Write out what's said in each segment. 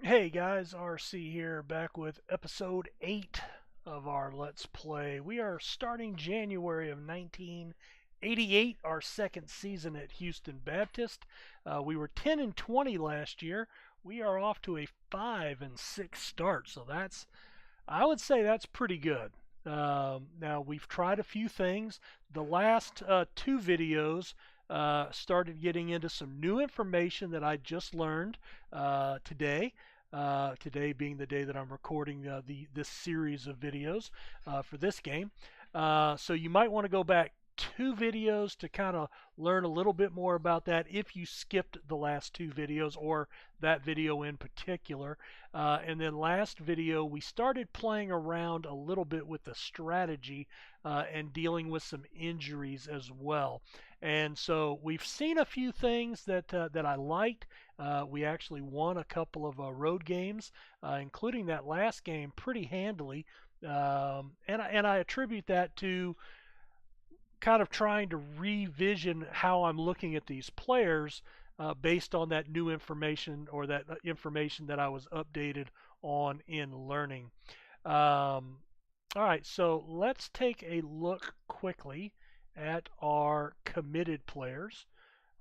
Hey guys, RC here, back with episode 8 of our Let's Play. We are starting January of 1988, our second season at Houston Baptist. We were 10 and 20 last year. We are off to a 5 and 6 start, so I would say that's pretty good. Now we've tried a few things. The last two videos started getting into some new information that I just learned today. Today being the day that I'm recording this series of videos for this game. So you might want to go back two videos to kind of learn a little bit more about that if you skipped the last two videos or that video in particular. And then last video we started playing around a little bit with the strategy and dealing with some injuries as well. And so we've seen a few things that I liked. We actually won a couple of road games, including that last game pretty handily. And I attribute that to kind of trying to revision how I'm looking at these players based on that new information or that information that I was updated on in learning. All right, so let's take a look quickly at our committed players.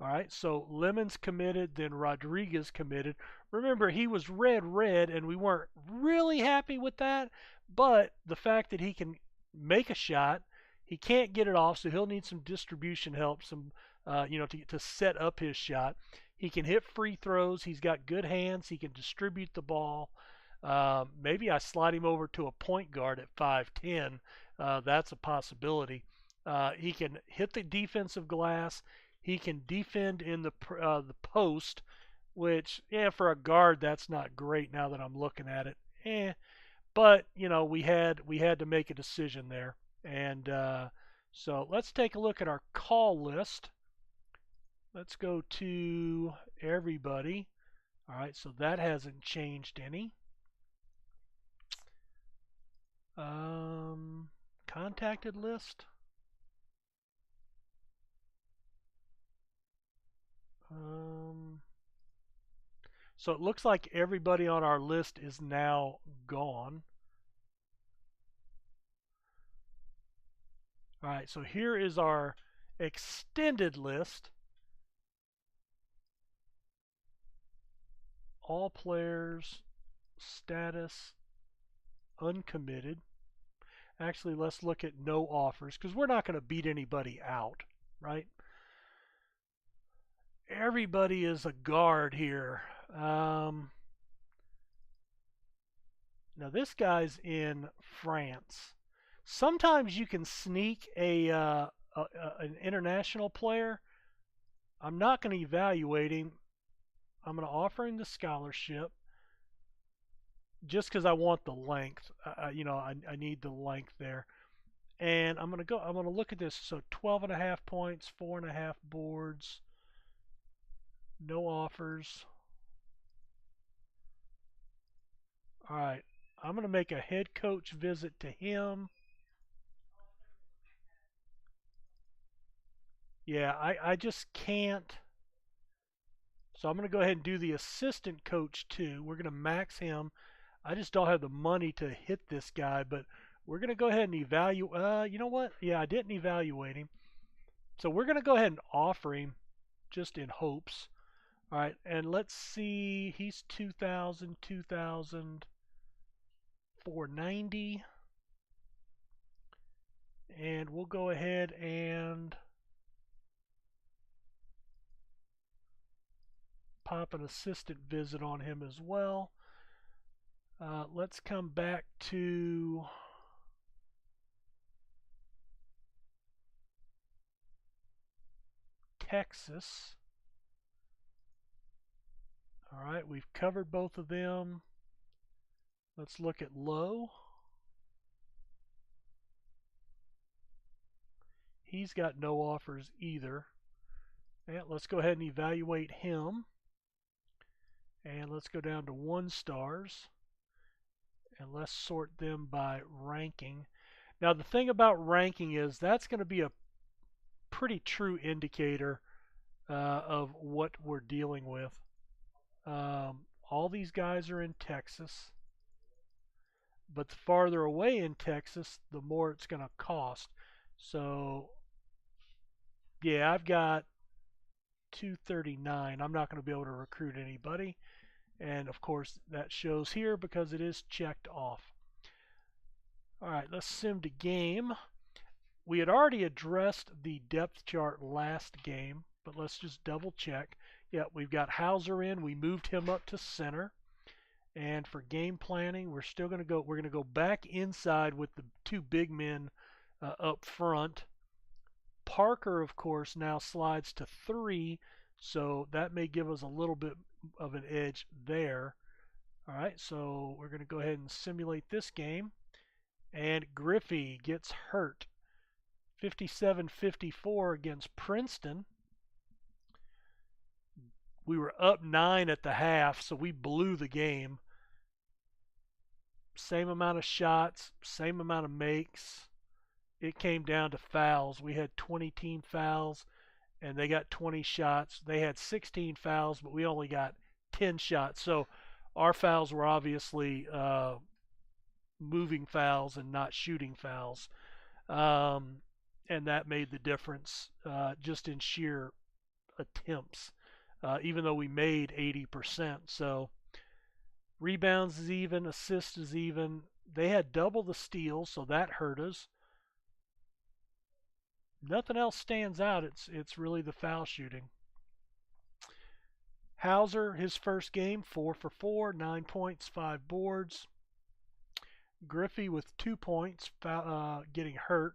All right, so Lemon's committed, then Rodriguez committed. Remember, he was red, and we weren't really happy with that, but the fact that he can make a shot, he can't get it off, so he'll need some distribution help, to set up his shot. He can hit free throws. He's got good hands. He can distribute the ball. Maybe I slide him over to a point guard at 5'10". That's a possibility. He can hit the defensive glass. He can defend in the post, which, yeah, for a guard, that's not great now that I'm looking at it. But we had to make a decision there, and so let's take a look at our call list. Let's go to everybody. All right, so that hasn't changed any. Contacted list. So it looks like everybody on our list is now gone. All right, so here is our extended list. All players, status, uncommitted. Actually, let's look at no offers because we're not going to beat anybody out, right? Everybody is a guard here. Now this guy's in France. Sometimes you can sneak an international player. I'm not going to evaluate him. I'm going to offer him the scholarship just because I want the length. I need the length there. And I'm going to look at this. So 12.5 points, 4.5 boards, no offers. All right, I'm going to make a head coach visit to him. Yeah, I just can't. So I'm going to go ahead and do the assistant coach too. We're going to max him. I just don't have the money to hit this guy, but we're going to go ahead and evaluate. You know what? Yeah, I didn't evaluate him. So we're going to go ahead and offer him just in hopes. All right, and let's see. He's 2,000, 2,000, 490. And we'll go ahead and pop an assistant visit on him as well. Let's come back to Texas. All right, we've covered both of them. Let's look at Low. He's got no offers either. And let's go ahead and evaluate him. And let's go down to 1 stars. And let's sort them by ranking. Now the thing about ranking is that's going to be a pretty true indicator of what we're dealing with. All these guys are in Texas. But the farther away in Texas, the more it's going to cost. So, yeah, I've got 239. I'm not going to be able to recruit anybody. And of course, that shows here because it is checked off. All right, let's sim to game. We had already addressed the depth chart last game, but let's just double check. Yeah, we've got Hauser in. We moved him up to center. And for game planning, we're going to go back inside with the two big men up front. Parker, of course, now slides to 3, so that may give us a little bit of an edge there. All right, so we're going to go ahead and simulate this game. And Griffey gets hurt. 57-54 against Princeton. We were up 9 at the half, so we blew the game. Same amount of shots, same amount of makes. It came down to fouls. We had 20 team fouls, and they got 20 shots. They had 16 fouls, but we only got 10 shots. So our fouls were obviously moving fouls and not shooting fouls. And that made the difference just in sheer attempts, even though we made 80%. So rebounds is even, assists is even. They had double the steals, so that hurt us. Nothing else stands out. It's really the foul shooting. Hauser, his first game, 4 for 4, 9 points, 5 boards. Griffey with 2 points, getting hurt.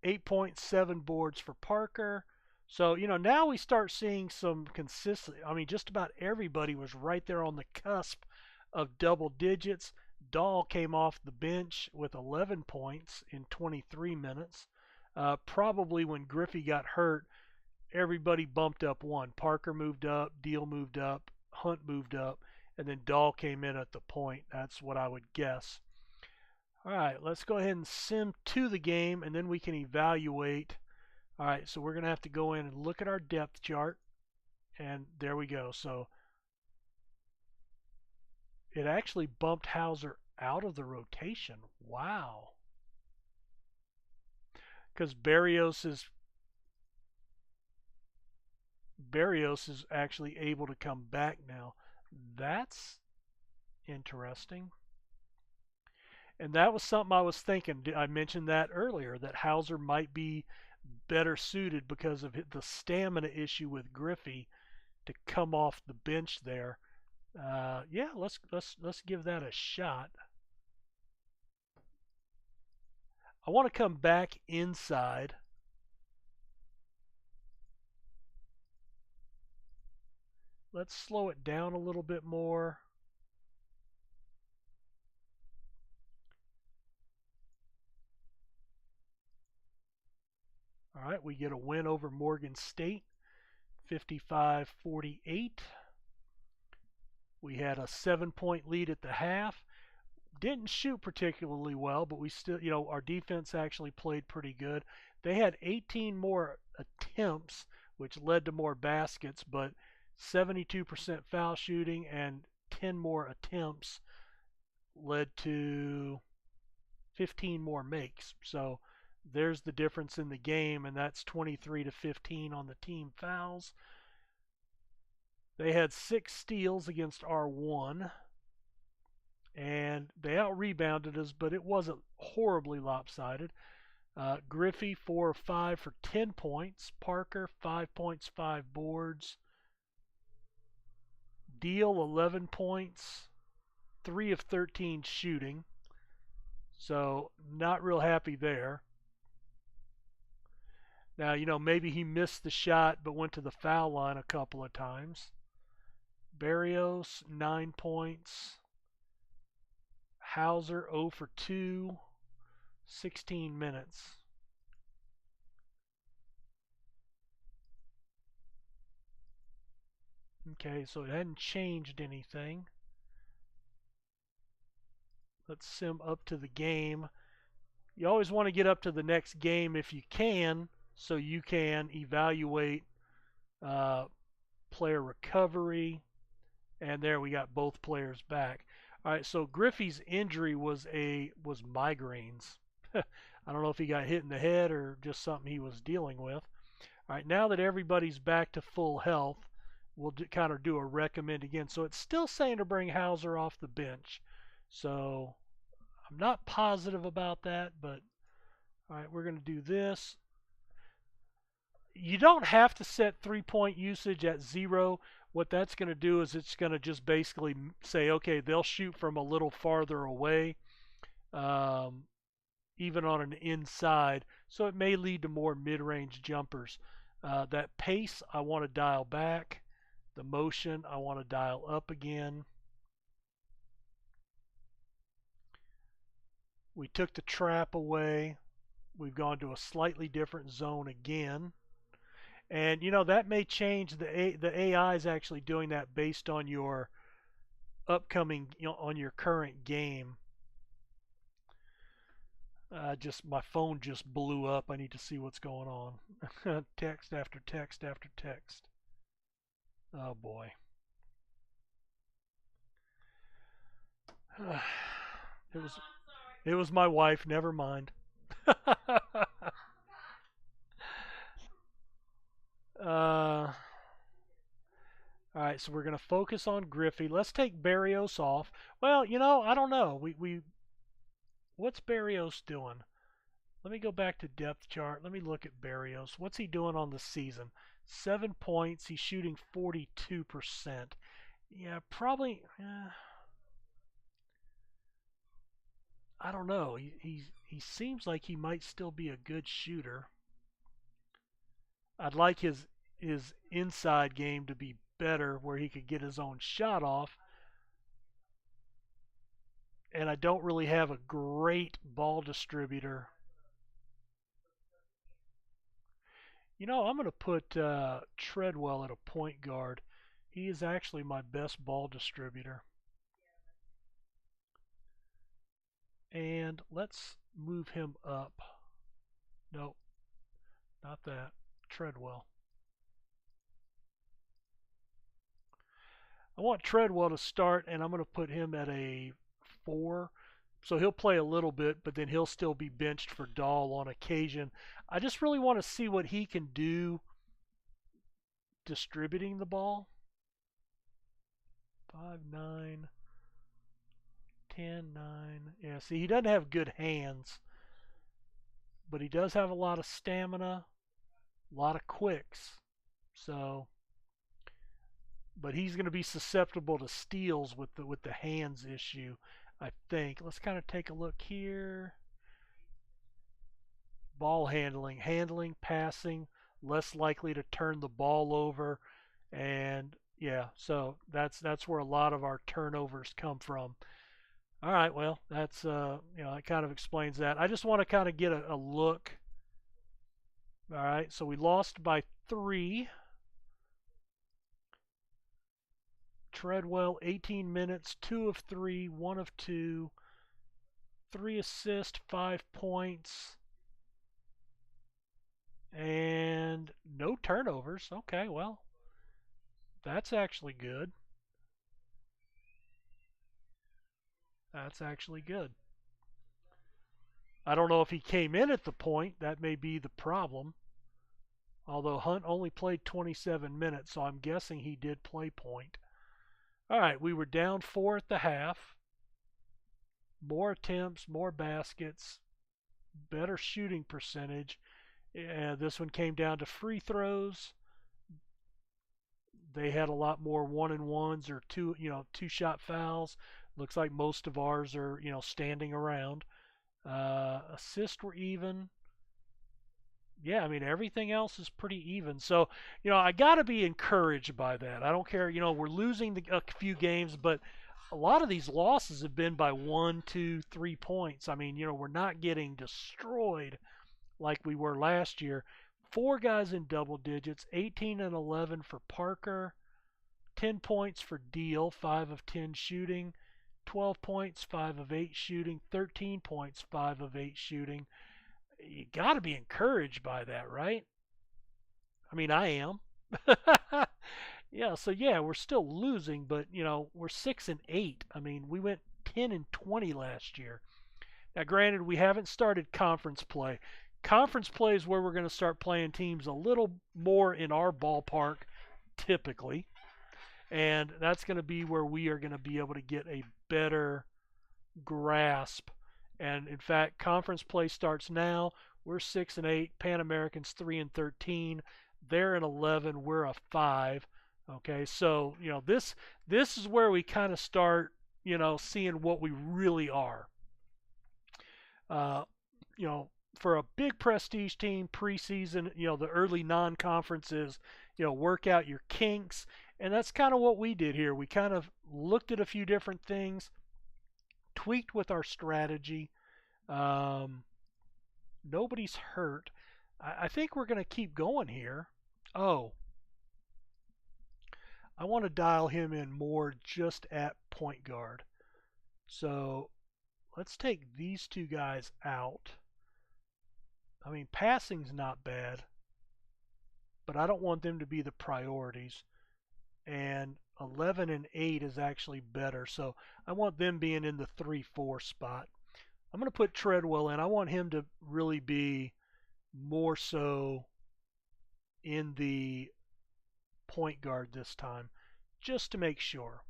8 points, 7 boards for Parker. So, now we start seeing some consistency. I mean, just about everybody was right there on the cusp of double digits. Dahl came off the bench with 11 points in 23 minutes. Probably when Griffey got hurt, everybody bumped up one. Parker moved up, Deal moved up, Hunt moved up, and then Dahl came in at the point. That's what I would guess. All right, let's go ahead and sim to the game, and then we can evaluate. All right, so we're going to have to go in and look at our depth chart, and there we go. So it actually bumped Hauser out of the rotation. Wow. Because Barrios is actually able to come back now. That's interesting. And that was something I was thinking. I mentioned that earlier, that Hauser might be better suited because of the stamina issue with Griffey to come off the bench there. Yeah, let's give that a shot. I want to come back inside. Let's slow it down a little bit more. All right, we get a win over Morgan State, 55-48. We had a 7-point lead at the half. Didn't shoot particularly well, but we still, our defense actually played pretty good. They had 18 more attempts, which led to more baskets, but 72% foul shooting and 10 more attempts led to 15 more makes. So there's the difference in the game, and that's 23-15 on the team fouls. They had 6 steals against R1, and they out-rebounded us, but it wasn't horribly lopsided. Griffey, 4 of 5 for 10 points. Parker, 5 points, 5 boards. Deal, 11 points, 3 of 13 shooting. So not real happy there. Now, maybe he missed the shot but went to the foul line a couple of times. Barrios, 9 points. Hauser, 0 for 2, 16 minutes. Okay, so it hadn't changed anything. Let's sim up to the game. You always want to get up to the next game if you can, so you can evaluate player recovery, and there we got both players back. All right, so Griffey's injury was migraines. I don't know if he got hit in the head or just something he was dealing with. All right, now that everybody's back to full health, we'll kind of do a recommend again. So it's still saying to bring Hauser off the bench. So I'm not positive about that, but all right, we're going to do this. You don't have to set 3-point usage at 0. What that's going to do is it's going to just basically say, okay, they'll shoot from a little farther away, even on an inside. So it may lead to more mid-range jumpers. That pace, I want to dial back. The motion, I want to dial up again. We took the trap away. We've gone to a slightly different zone again. And that may change. The AI is actually doing that based on your upcoming, on your current game. Just my phone just blew up. I need to see what's going on. Text after text after text. Oh boy. It was my wife. Never mind. All right, so we're going to focus on Griffey. Let's take Barrios off. Well, I don't know. What's Barrios doing? Let me go back to depth chart. Let me look at Barrios. What's he doing on the season? 7 points. He's shooting 42%. Yeah, probably. I don't know. He seems like he might still be a good shooter. I'd like his inside game to be better, where he could get his own shot off. And I don't really have a great ball distributor. I'm going to put Treadwell at a point guard. He is actually my best ball distributor. And let's move him up. Nope, not that. Treadwell. I want Treadwell to start, and I'm going to put him at a 4. So he'll play a little bit, but then he'll still be benched for Dahl on occasion. I just really want to see what he can do distributing the ball. 5'9", 10'9". Yeah, see, he doesn't have good hands, but he does have a lot of stamina, a lot of quicks. So, but he's going to be susceptible to steals with the hands issue, I think. Let's kind of take a look here. Ball handling, passing, less likely to turn the ball over, and yeah, so that's where a lot of our turnovers come from. All right, well, that's that kind of explains that. I just want to kind of get a look. All right, so we lost by 3. Treadwell, 18 minutes, 2 of 3, 1 of 2, 3 assists, 5 points, and no turnovers. Okay, well, that's actually good. That's actually good. I don't know if he came in at the point. That may be the problem. Although Hunt only played 27 minutes, so I'm guessing he did play point. All right, we were down 4 at the half. More attempts, more baskets, better shooting percentage. This one came down to free throws. They had a lot more 1-and-1s or two-shot fouls. Looks like most of ours are, standing around. Assists were even. Yeah, I mean, everything else is pretty even. So, I got to be encouraged by that. I don't care, we're losing a few games, but a lot of these losses have been by 1, 2, 3 points. I mean, we're not getting destroyed like we were last year. 4 guys in double digits, 18 and 11 for Parker, 10 points for Deal, 5 of 10 shooting, 12 points, 5 of 8 shooting, 13 points, 5 of 8 shooting. You got to be encouraged by that, right? I mean, I am. Yeah, so yeah, we're still losing, but we're 6-8. I mean, we went 10-20 last year. Now, granted, we haven't started conference play. Conference play is where we're going to start playing teams a little more in our ballpark, typically, and that's going to be where we are going to be able to get a better grasp. And in fact, conference play starts now. We're 6-8. Pan Americans 3-13. They're an 11. We're a 5. Okay, so this is where we kind of start seeing what we really are. Uh, you know, for a big prestige team preseason, the early non-conferences, work out your kinks, and that's kind of what we did here. We kind of looked at a few different things, tweaked with our strategy. Um, Nobody's hurt. I think we're going to keep going here. Oh, I want to dial him in more just at point guard. So let's take these two guys out. I mean, passing's not bad, but I don't want them to be the priorities. And 11 and 8 is actually better. So I want them being in the 3-4 spot. I'm going to put Treadwell in. I want him to really be more so in the point guard this time, just to make sure.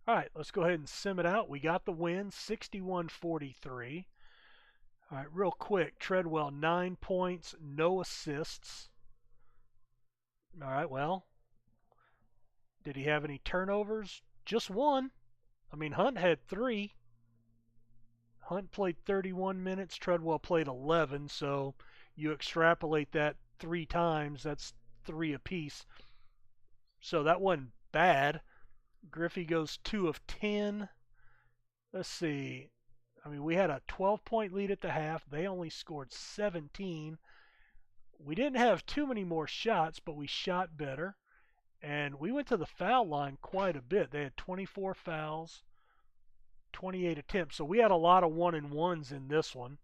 All right, let's go ahead and sim it out. We got the win, 61-43. All right, real quick, Treadwell, 9 points, no assists. All right, well, did he have any turnovers? Just one. I mean, Hunt had 3. Hunt played 31 minutes, Treadwell played 11, so you extrapolate that 3 times, that's 3 apiece. So that wasn't bad. Griffey goes 2 of 10. Let's see. I mean, we had a 12-point lead at the half. They only scored 17. We didn't have too many more shots, but we shot better. And we went to the foul line quite a bit. They had 24 fouls, 28 attempts. So we had a lot of 1-and-1s in this one.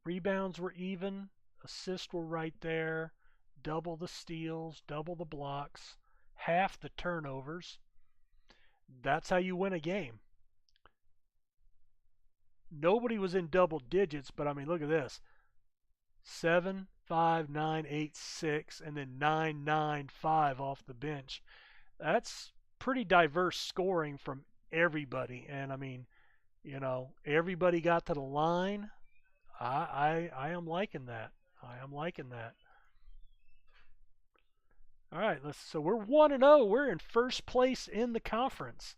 Rebounds were even. Assists were right there. Double the steals, double the blocks, half the turnovers. That's how you win a game. Nobody was in double digits, but I mean, look at this. 7, 5, 9, 8, 6, and then 9, 9, 5 off the bench. That's pretty diverse scoring from everybody. And I mean, everybody got to the line. I am liking that. I am liking that. All right, so we're 1-0. We're in first place in the conference.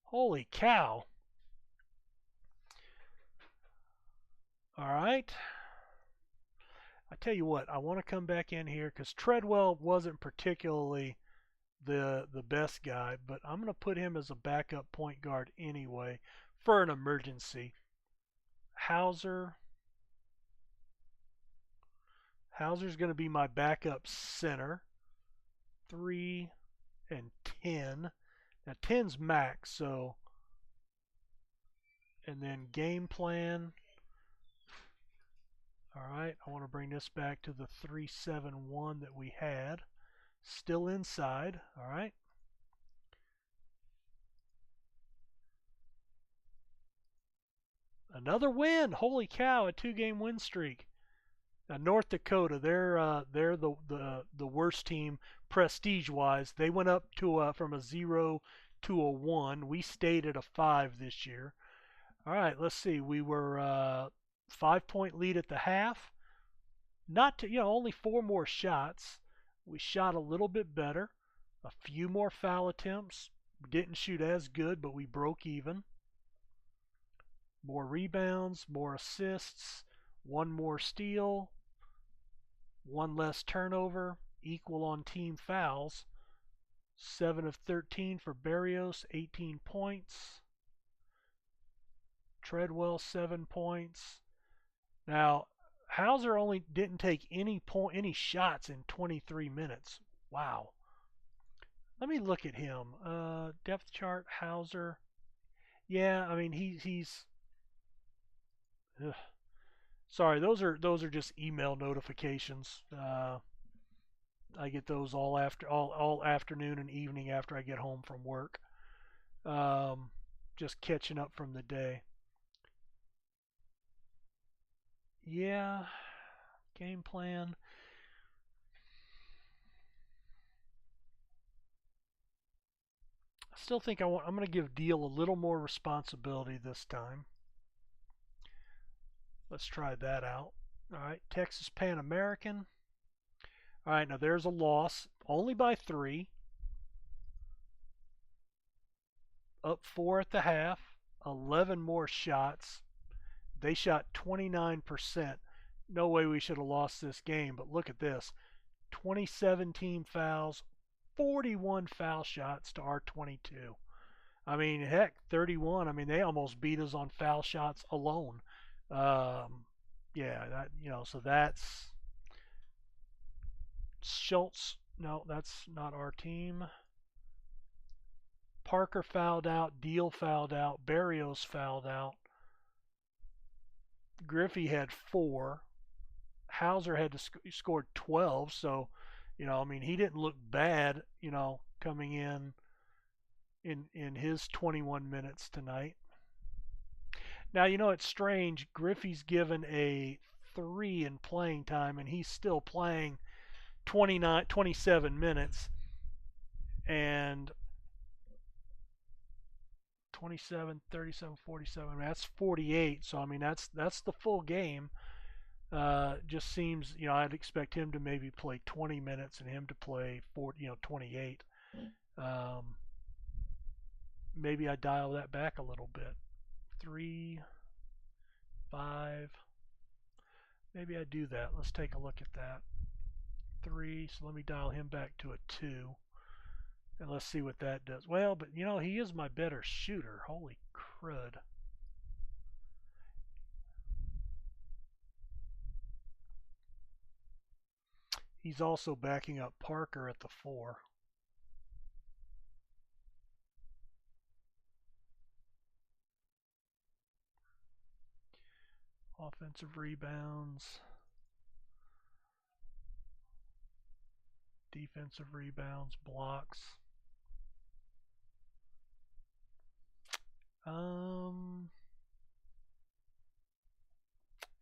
Holy cow. All right. I tell you what, I want to come back in here because Treadwell wasn't particularly the best guy, but I'm going to put him as a backup point guard anyway for an emergency. Hauser's going to be my backup center. 3 and 10. Now 10's max, so and then game plan. All right, I want to bring this back to the 3-7-1 that we had. Still inside, all right. Another win. Holy cow, a 2-game win streak. Now, North Dakota, they're the worst team prestige-wise. They went up to from a 0 to a 1. We stayed at a 5 this year. All right, let's see. We were 5-point lead at the half. Not to only 4 more shots. We shot a little bit better. A few more foul attempts. We didn't shoot as good, but we broke even. More rebounds, more assists, 1 more steal, 1 less turnover, equal on team fouls. 7 of 13 for Barrios, 18 points. Treadwell, 7 points. Now, Hauser only didn't take any shots in 23 minutes. Wow. Let me look at him. Depth chart, Hauser. Yeah, I mean he's. Ugh. Sorry, those are just email notifications. I get those all afternoon and evening after I get home from work. Um, just catching up from the day. Yeah, game plan. I still think I'm going to give Deal a little more responsibility this time. Let's try that out. All right, Texas Pan American. All right, now there's a loss, only by 3. Up 4 at the half. 11 more shots. They shot 29%. No way we should have lost this game, but look at this. 27 team fouls, 41 foul shots to our 22. I mean, heck, 31. I mean, they almost beat us on foul shots alone. Um, yeah, so that's Schultz. No, that's not our team. Parker fouled out. Deal fouled out. Barrios fouled out. Griffey had 4. Hauser had scored 12. So, I mean, he didn't look bad, coming in his 21 minutes tonight. Now, it's strange. Griffey's given a 3 in playing time, and he's still playing 27 minutes. And 27, 37, 47. I mean, that's 48. So I mean, that's the full game. Just seems, I'd expect him to maybe play 20 minutes and him to play 28. Maybe I dial that back a little bit. 3, 5. Maybe I do that. Let's take a look at that. 3. So let me dial him back to a 2. And let's see what that does. Well, but he is my better shooter. Holy crud. He's also backing up Parker at the 4. Offensive rebounds. Defensive rebounds. Blocks.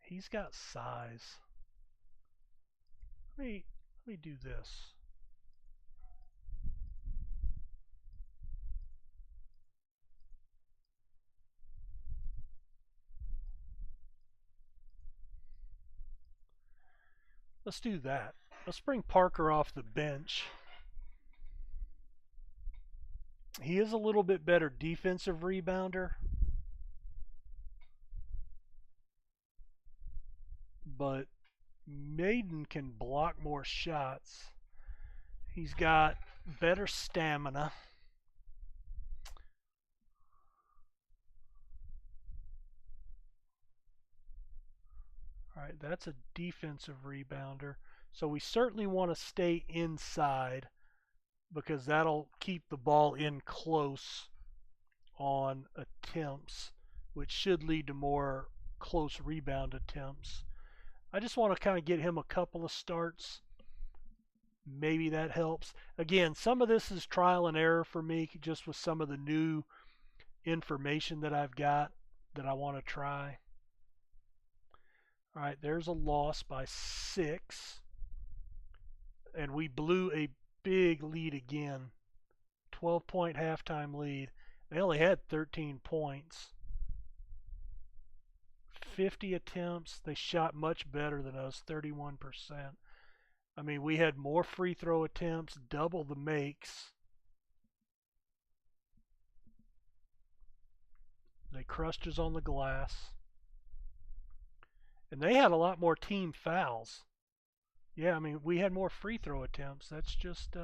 He's got size. Let me do this. Let's do that. Let's bring Parker off the bench. He is a little bit better defensive rebounder, but Maiden can block more shots. He's got better stamina. All right, that's a defensive rebounder. So we certainly want to stay inside because that'll keep the ball in close on attempts, which should lead to more close rebound attempts. I just want to kind of get him a couple of starts. Maybe that helps. Again, some of this is trial and error for me, just with some of the new information that I've got that I want to try. All right, there's a loss by 6. And we blew a big lead again. 12-point halftime lead. They only had 13 points. 50 attempts. They shot much better than us, 31%. I mean, we had more free throw attempts, double the makes. They crushed us on the glass. And they had a lot more team fouls. Yeah, I mean, we had more free throw attempts. That's just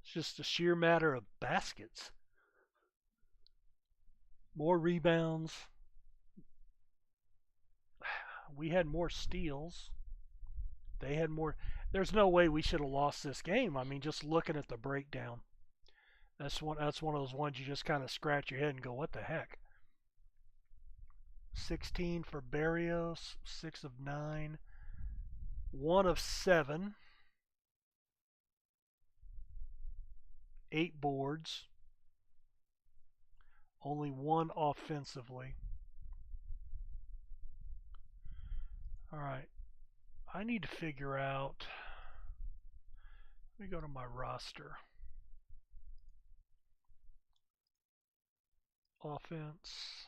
it's just a sheer matter of baskets. More rebounds. We had more steals. They had more. There's no way we should have lost this game. I mean, just looking at the breakdown. That's one of those ones you just kind of scratch your head and go, what the heck? 16 for Barrios, 6 of 9, 1 of 7, 8 boards, only 1 offensively. All right, I need to figure out, let me go to my roster. Offense.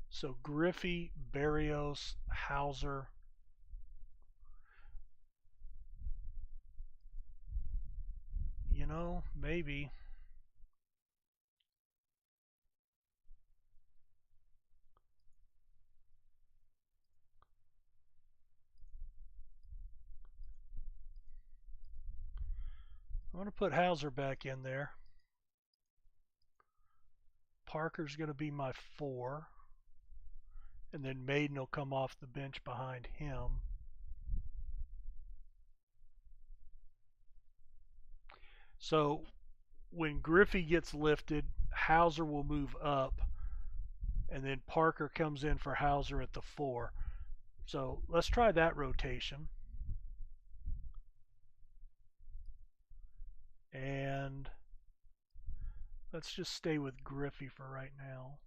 So Griffey, Barrios, Hauser. You know, maybe. I'm going to put Hauser back in there. Parker's going to be my 4. And then Maiden will come off the bench behind him. So when Griffey gets lifted, Hauser will move up. And then Parker comes in for Hauser at the 4. So let's try that rotation. And let's just stay with Griffey for right now.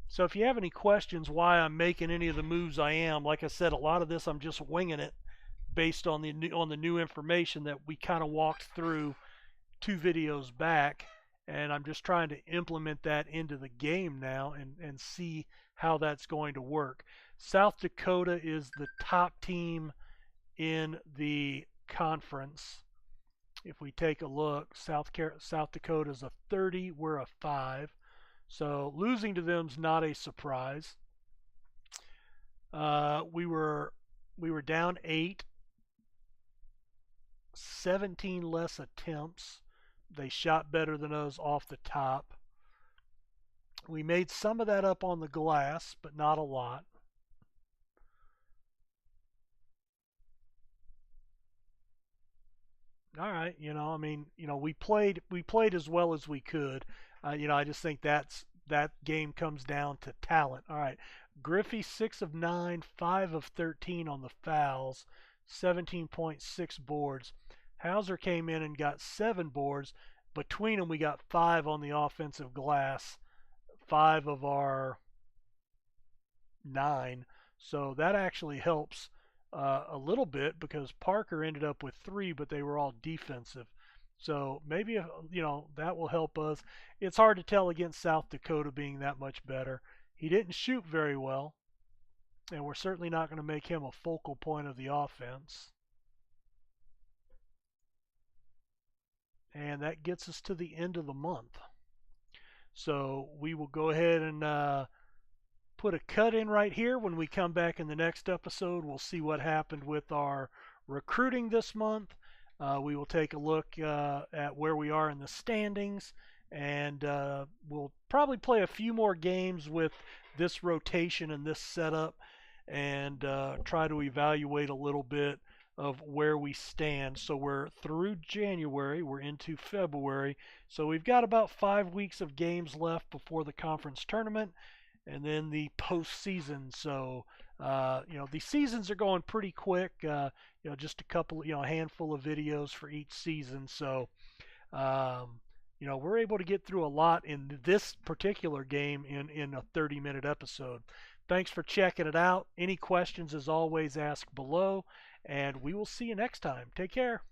So if you have any questions why I'm making any of the moves I am, like I said, a lot of this I'm just winging it based on the new information that we kind of walked through 2 videos back, and I'm just trying to implement that into the game now and see how that's going to work. South Dakota is the top team in the conference. If we take a look, South Dakota is a 30, we're a 5. So losing to them is not a surprise. We were down 8, 17 less attempts. They shot better than us off the top. We made some of that up on the glass, but not a lot. All right, I mean, we played as well as we could. I just think that game comes down to talent. All right, Griffey 6 of 9, 5 of 13 on the fouls, 17.6 boards. Hauser came in and got 7 boards. Between them, we got 5 on the offensive glass, 5 of our 9. So that actually helps a little bit because Parker ended up with 3, but they were all defensive. So maybe that will help us. It's hard to tell against South Dakota being that much better. He didn't shoot very well, and we're certainly not going to make him a focal point of the offense. And that gets us to the end of the month. So we will go ahead and put a cut in right here. When we come back in the next episode, we'll see what happened with our recruiting this month. We will take a look at where we are in the standings, and we'll probably play a few more games with this rotation and this setup, and try to evaluate a little bit of where we stand. So we're through January, we're into February, so we've got about 5 weeks of games left before the conference tournament and then the postseason. So these seasons are going pretty quick. Just a couple, a handful of videos for each season. So we're able to get through a lot in this particular game in a 30-minute episode. Thanks for checking it out. Any questions, as always, ask below, and we will see you next time. Take care.